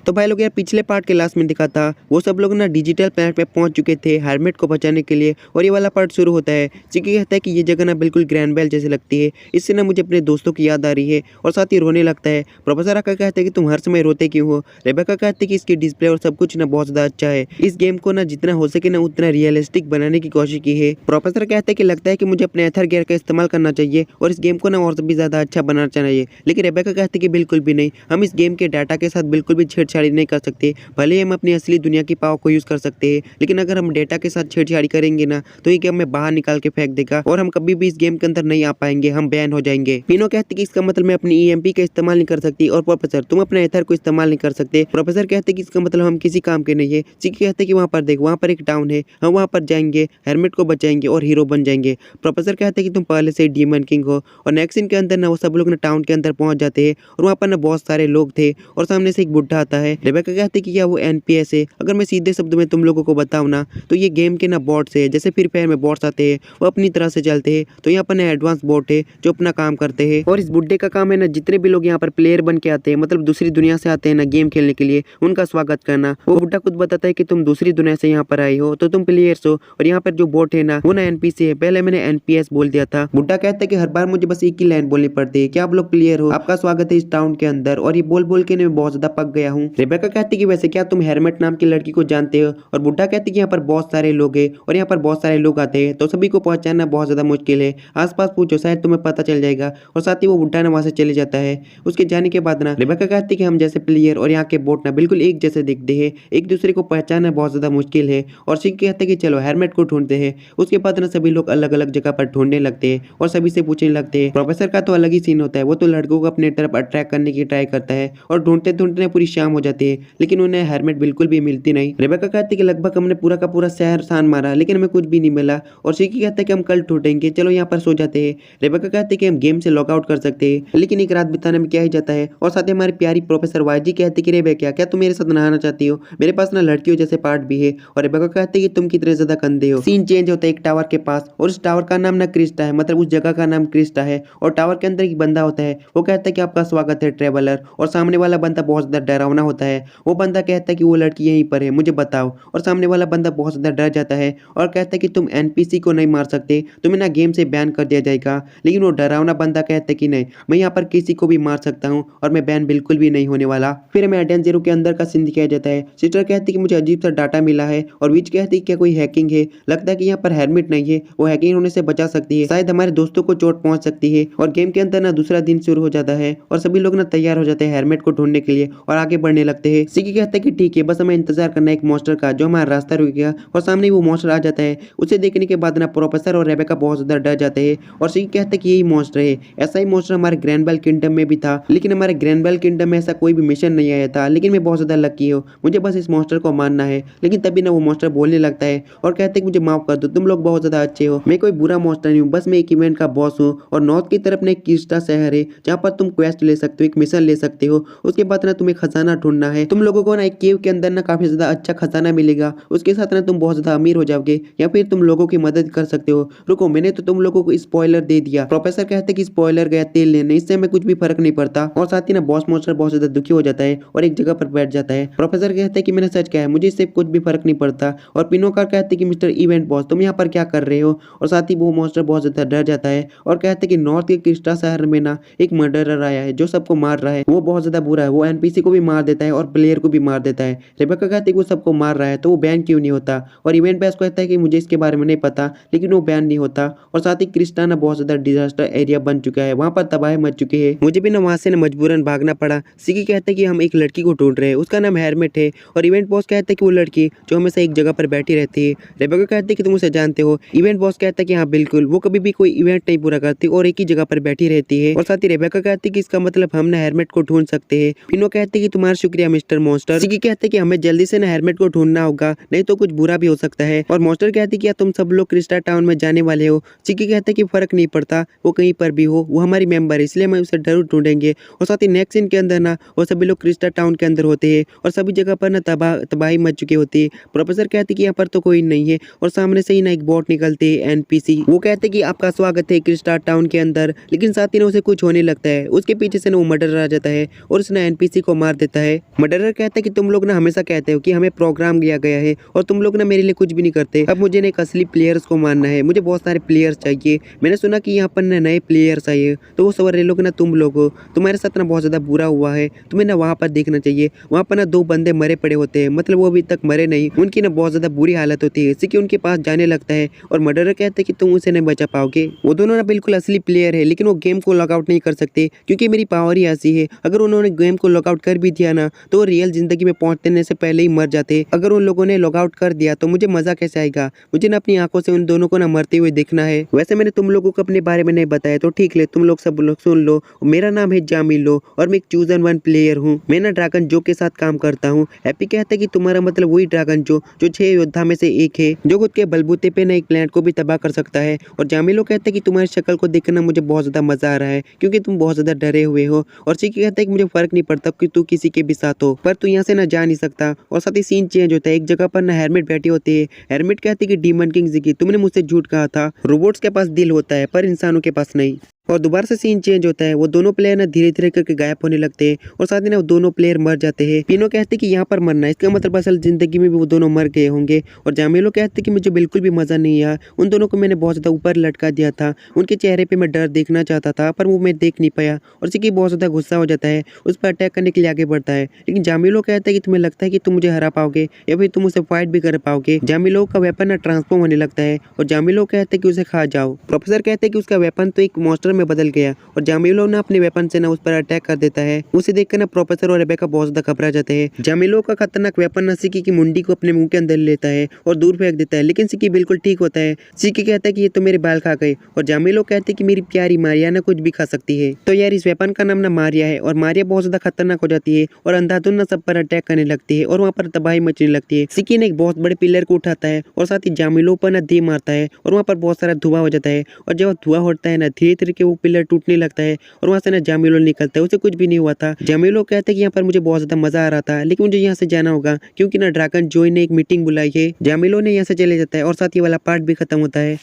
तो भाई लोग यार पिछले पार्ट के लास्ट में दिखा था वो सब लोग ना डिजिटल प्लैनेट पे पहुंच चुके थे हेलमेट को बचाने के लिए। और ये वाला पार्ट शुरू होता है। चिकी कहता है कि ये जगह ना बिल्कुल ग्रैंड बेल जैसी लगती है, इससे ना मुझे अपने दोस्तों की याद आ रही है और साथ ही रोने लगता है। प्रोफेसर आकर कहते हैं कि तुम हर समय रोते क्यों हो। रेबेका कहती है कि इसकी डिस्प्ले और सब कुछ ना बहुत ज्यादा अच्छा है, इस गेम को ना जितना हो सके ना उतना रियलिस्टिक बनाने की कोशिश की है। प्रोफेसर कहते हैं कि लगता है कि मुझे अपने एथर गियर का इस्तेमाल करना चाहिए और इस गेम को ना और भी ज्यादा अच्छा बनाना चाहिए। लेकिन रेबेका कहती है कि बिल्कुल भी नहीं, हम इस गेम के डाटा के साथ बिल्कुल भी छेड़छाड़ी नहीं कर सकते। भले ही हम अपनी असली दुनिया की पावर को यूज कर सकते हैं, लेकिन अगर हम डेटा के साथ छेड़छाड़ी करेंगे ना तो ये गेम में बाहर निकाल के फेंक देगा और हम कभी भी इस गेम के अंदर नहीं आ पाएंगे, हम बैन हो जाएंगे। पिनो कहते कि इसका मतलब मैं अपनी ईएमपी का इस्तेमाल नहीं कर सकती और प्रोफेसर तुम अपने एथर को इस्तेमाल नहीं कर सकते। प्रोफेसर कहते कि इसका मतलब हम किसी काम के नहीं है। चिकी कहते कि वहाँ पर देख, वहाँ पर एक टाउन है, हम वहाँ पर जाएंगे, हेलमेट को बचाएंगे और हीरो बन जाएंगे। प्रोफेसर कहते कि तुम पहले से डीमन किंग हो। और नेक्स्ट सीन के अंदर ना वो सब लोग ना टाउन के अंदर पहुंच जाते हैं और वहाँ पर ना बहुत सारे लोग थे और सामने से एक बुढ़ा आता है। रेबेका कहते कि क्या वो एनपीएस है। अगर मैं सीधे शब्द में तुम लोगों को बताऊं ना तो ये गेम के ना बॉट्स है, जैसे फ्री फायर में बॉट्स आते हैं वो अपनी तरह से चलते हैं। तो यहाँ पर ना एडवांस बॉट है जो अपना काम करते हैं और इस बुढ़े का काम है ना जितने भी लोग यहाँ पर प्लेयर बन के आते हैं, मतलब दूसरी दुनिया से आते हैं ना गेम खेलने के लिए, उनका स्वागत करना। वो बुढ़ा खुद बताता है कि तुम दूसरी दुनिया से यहाँ पर आई हो तो तुम प्लेयर्स हो और यहाँ पर जो बोट है ना वो ना एनपीसी है। पहले मैंने एनपीएस बोल दिया था। बुढ़ा कहता है कि हर बार मुझे बस एक ही लाइन बोलनी पड़ती है कि आप लोग प्लेयर हो, आपका स्वागत है इस टाउन के अंदर। और ये बोल बोल के मैं बहुत ज्यादा पक गया हूँ। रेबेका कहती कि वैसे क्या तुम हेलमेट नाम की लड़की को जानते हो। और बुढ़ा कहते कि यहाँ पर बहुत सारे लोग हैं और यहाँ पर बहुत सारे लोग आते हैं तो सभी को पहचानना बहुत ज्यादा मुश्किल है। आसपास पूछो शायद तुम्हें पता चल जाएगा। और साथ ही वो बुढ़ा ना वहां से चले जाता है। उसके जाने के बाद ना रेबेका कहती कि हम जैसे प्लेयर और यहाँ के बोट ना बिल्कुल एक जैसे दिखते हैं, एक दूसरे को पहचानना बहुत ज्यादा मुश्किल है। और सिक कहते कि चलो हेलमेट को ढूंढते हैं। उसके बाद ना सभी लोग अलग अलग जगह पर ढूंढने लगते हैं और सभी से पूछने लगते हैं। प्रोफेसर का तो अलग ही सीन होता है, वो तो लड़कों को अपने तरफ अट्रैक्ट करने की ट्राई करता है और ढूंढते ढूंढते पूरी शाम हो जाती है लेकिन उन्हें हेलमेट बिल्कुल भी मिलती नहीं। रेबेका कहती कि लगभग हमने पूरा का पूरा शहर सान मारा लेकिन हमें कुछ भी नहीं मिला। और सिकी कहता है कि हम कल ढूंढेंगे, चलो यहाँ पर सो जाते हैं। रेबेका कहती कि हम गेम से लॉग आउट कर सकते हैं लेकिन एक रात बिताने में क्या ही जाता है। और साथ ही हमारी प्यारी प्रोफेसर वाईजी कहती कि रेबेका क्या तुम मेरे साथ नहाना चाहती हो, मेरे पास ना लड़कियों जैसे पार्ट भी है। और रेबेका कहती कि तुम कितने ज्यादा गंदे हो। सीन चेंज होता है एक टावर के पास और उस टावर का नाम ना क्रिस्टा है, मतलब उस जगह का नाम क्रिस्टा है। और टावर के अंदर एक बंदा होता है, वो कहता है कि आपका स्वागत है ट्रेवलर। और सामने वाला बंदा बहुत ज्यादा डरावना होता है। वो बंदा कहता है कि वो लड़की यहीं पर है, मुझे बताओ। और सामने वाला बंदा बहुत ज्यादा डर जाता है और कहता है कि तुम एनपीसी को नहीं मार सकते, तुम्हें ना गेम से बैन कर दिया जाएगा। लेकिन वो डरावना बंदा कहता है कि नहीं, मैं यहाँ पर किसी को भी मार सकता हूँ और मैं बैन बिल्कुल भी नहीं होने वाला। फिर हमें एडेन जीरो के अंदर का सीन दिखाया जाता है। सिस्टर कहती है कि मुझे अजीब सा डाटा मिला है और विच कहती है क्या कोई हैकिंग है, लगता है कि यहाँ पर हेलमेट नहीं है, वो हैकिंग होने से बचा सकती है, शायद हमारे दोस्तों को चोट पहुंच सकती है। और गेम के अंदर ना दूसरा दिन शुरू हो जाता है और सभी लोग ना तैयार हो जाते हैं हेलमेट को ढूंढने के लिए और आगे बढ़ने लगते हैं। सिकी कहता है कि ठीक है, बस हमें इंतजार करना है एक मॉन्स्टर का जो हमारा रास्ता रुकेगा। और सामने वो मॉन्स्टर आ जाता है। उसे देखने के बाद ना प्रोफेसर और रेबेका बहुत ज्यादा डर जाते हैं और सिकी कहता है कि यही मॉन्स्टर है। ऐसा ही मॉन्स्टर हमारे ग्रैंड बेल किंगडम में भी था, लेकिन हमारे ग्रैंड बेल किंगडम में ऐसा कोई भी मिशन नहीं आया था। लेकिन मैं बहुत ज्यादा लकी हूँ, मुझे बस इस मॉन्स्टर को मारना है। लेकिन तभी ना वो मॉन्स्टर बोलने लगता है और कहते हैं कि मुझे माफ कर दो, तुम लोग बहुत ज्यादा अच्छे हो, मैं कोई बुरा मॉन्स्टर नहीं हूँ, बस मैं एक इवेंट का बॉस हूँ। और नॉर्थ की तरफ में किस्टा शहर है जहाँ पर तुम क्वेस्ट ले सकते हो, एक मिशन ले सकते हो। उसके बाद ना तुम्हें खजाना ढूंढना है। तुम लोगों को ना एक केव के अंदर ना काफी ज्यादा अच्छा खजाना मिलेगा, उसके साथ ना तुम बहुत ज्यादा अमीर हो जाओगे या फिर तुम लोगों की मदद कर सकते हो। रुको, मैंने तो तुम लोगों को स्पॉइलर दे दिया। प्रोफेसर कहते कि स्पॉइलर गया तेल लेने, इससे हमें कुछ भी फर्क नहीं पड़ता। और साथ ही ना बॉस मॉन्स्टर बहुत ज्यादा दुखी हो जाता है और एक जगह पर बैठ जाता है। प्रोफेसर कहते हैं कि मैंने सच कहा है, मुझे इससे कुछ भी फर्क नहीं पड़ता। और पिनोकार कहते कि मिस्टर इवेंट बॉस तुम यहाँ पर क्या कर रहे हो। और साथ ही वो मॉन्स्टर बहुत ज्यादा डर जाता है और कहते कि नॉर्थ के क्रिस्टा शहर में ना एक मर्डरर आया है जो सबको मार रहा है, वो बहुत ज्यादा बुरा है, वो एनपीसी को भी मार देता है और प्लेयर को भी मार देता है। रेबेका कहती है कि वो सबको मार रहा है तो वो बैन क्यों नहीं होता। और इवेंट बॉस कहता है कि मुझे इसके बारे में नहीं पता, लेकिन वो बैन नहीं होता। और साथ ही क्रिस्टा ना बहुत ज्यादा डिजास्टर एरिया बन चुका है, वहाँ पर तबाही मच चुकी है, मुझे भी ना वहाँ से मजबूरन भागना पड़ा। सिकी कहता है कि हम एक लड़की को ढूंढ रहे हैं, उसका नाम हेलमेट है। और इवेंट बॉस कहता है कि वो लड़की जो हमेशा एक जगह पर बैठी रहती है। रेबेका कहती है कि तुम उसे जानते हो। इवेंट बॉस कहता है कि हाँ बिल्कुल, वो कभी भी कोई इवेंट नहीं पूरा करती और एक ही जगह पर बैठी रहती है। और साथ ही रेबेका कहती है कि इसका मतलब हम ना हेलमेट को ढूंढ सकते हैं। पिनो कहते हैं कि तुम्हारा शुक्रिया मिस्टर मॉन्स्टर। सिकी कहते हैं कि हमें जल्दी से ना हेलमेट को ढूंढना होगा, नहीं तो कुछ बुरा भी हो सकता है। और मॉन्स्टर कहती है कि तुम सब लोग क्रिस्टा टाउन में जाने वाले हो। सिकी कहते हैं कि फर्क नहीं पड़ता, वो कहीं पर भी हो, वो हमारी मेंबर है, इसलिए हम उसे जरूर ढूंढेंगे। और साथ ही नेक्स्ट सीन के अंदर ना वो सभी लोग क्रिस्टा टाउन के अंदर होते हैं और सभी जगह पर ना तबाही मच चुकी होती है। प्रोफेसर कहते हैं कि यहाँ पर तो कोई नहीं है और सामने से ही ना एक बोट निकलती है एनपीसी। वो कहते हैं कि आपका स्वागत है क्रिस्टा टाउन के अंदर। लेकिन साथ ही ना उसे कुछ होने लगता है, उसके पीछे से ना वो मर्डर आ जाता है और उसने एनपीसी को मार देता है। है। मर्डरर कहता है कि तुम लोग ना हमेशा कहते हो कि हमें प्रोग्राम दिया गया है और तुम लोग ना मेरे लिए कुछ भी नहीं करते। अब मुझे ना एक असली प्लेयर्स को मारना है, मुझे बहुत सारे प्लेयर्स चाहिए। मैंने सुना कि यहाँ पर ना नए प्लेयर्स आए हैं, तो वो सारे लोग ना तुम लोग हो। तुम्हारे साथ ना बहुत ज़्यादा बुरा हुआ है, तुम्हें ना वहाँ पर देखना चाहिए। वहाँ पर ना 2 बंदे मरे पड़े होते हैं, मतलब वो अभी तक मरे नहीं, उनकी ना बहुत ज़्यादा बुरी हालत होती है। सिक्की उनके पास जाने लगता है और मर्डरर कहता है कि तुम उसे नहीं बचा पाओगे। वो दोनों ना बिल्कुल असली प्लेयर है, लेकिन वो गेम को लॉकआउट नहीं कर सकते क्योंकि मेरी पावर ही ऐसी है। अगर उन्होंने गेम को लॉकआउट कर भी दिया ना तो वो रियल जिंदगी में पहुंचने से पहले ही मर जाते। अगर उन लोगों ने लॉकआउट कर दिया तो मुझे मजा कैसे आएगा। मुझे ना अपनी आंखों से उन दोनों को ना मरते हुए देखना है। वैसे मैंने तुम लोगों को अपने बारे में नहीं बताया, तो ठीक है, तुम लोग सब लोग सुन लो। मेरा नाम है जामिलो और मैं एक चूजन वन प्लेयर हूँ। मैं ना ड्रैगन जो के साथ काम करता हूँ। हैप्पी कहता है कि तुम्हारा मतलब वही ड्रैगन जो 6 योद्धा में से एक है, जो खुद के बलबूते पे ना एक प्लेनेट को भी तबाह कर सकता है। और जामिलो कहता है कि तुम्हारी शक्ल को देखना मुझे बहुत ज्यादा मजा आ रहा है क्योंकि तुम बहुत ज्यादा डरे हुए हो। और सिक्की कहता है कि मुझे फर्क नहीं पड़ता कि तू किसी के भी साथ हो, पर तू यहाँ से ना जा नहीं सकता। और साथ ही सीन चेंज होता है, एक जगह पर ना हेरमिट बैठी होती है। हेरमिट कहती है कि डीमन किंग जिकी, तुमने मुझसे झूठ कहा था। रोबोट्स के पास दिल होता है पर इंसानों के पास नहीं। और दोबारा से सीन चेंज होता है, वो दोनों प्लेयर ना धीरे धीरे करके गायब होने लगते हैं और साथ ही ना वो दोनों प्लेयर मर जाते हैं। पिनो कहते हैं कि यहाँ पर मरना, इसका मतलब असल जिंदगी में भी वो दोनों मर गए होंगे। और जामिलो कहते हैं कि मुझे बिल्कुल भी मजा नहीं आया, उन दोनों को मैंने बहुत ज्यादा ऊपर लटका दिया था। उनके चेहरे पे मैं डर देखना चाहता था पर वो मैं देख नहीं पाया। और सिक्की बहुत ज्यादा गुस्सा हो जाता है, उस पर अटैक करने के लिए आगे बढ़ता है। लेकिन जामिलो कहता है कि तुम्हें लगता है कि तुम मुझे हरा पाओगे या फिर तुम उसे फाइट भी कर पाओगे। जामिलो का वेपन ना ट्रांसफॉर्म होने लगता है और जामिलो कहते हैं कि उसे खा जाओ। प्रोफेसर कहते हैं कि उसका वेपन तो एक मॉन्स्टर में बदल गया और जामिलो ना अपने वेपन से ना उस पर अटैक कर देता है। उसे देखकर ना प्रोफेसर और रेबेका बहुत ज्यादा घबरा जाते हैं। जामिलो का खतरनाक वेपन ना सिक्की की मुंडी को अपने मुंह के अंदर लेता है और दूर फेंक देता है, लेकिन सिक्की बिल्कुल ठीक होता है। सिक्की कहता है कि ये तो मेरे बाल खा गए और जामिलो कहते हैं कि मेरी प्यारी मारिया ना कुछ भी खा सकती है। तो यार इस वेपन का नाम ना मारिया है और मारिया बहुत ज्यादा खतरनाक हो जाती है और अंधाधुन ना सब पर अटैक करने लगती है और वहाँ पर तबाही मचने लगती है। सिक्की ने एक बहुत बड़े पिलर को उठाता है और साथ ही जामिलो पर ना दे मारता है और वहाँ पर बहुत सारा धुआं हो जाता है। और जब धुआं होता है ना धीरे धीरे के वो पिलर टूटने लगता है और वहाँ से ना जामिलो निकलता है, उसे कुछ भी नहीं हुआ था। जामिलो कहता है कि यहाँ पर मुझे बहुत ज्यादा मजा आ रहा था लेकिन मुझे यहाँ से जाना होगा क्योंकि ना ड्रैगन जोई ने एक मीटिंग बुलाई है। जामिलो ने यहाँ से चले जाता है और साथ ही वाला पार्ट भी खत्म होता है।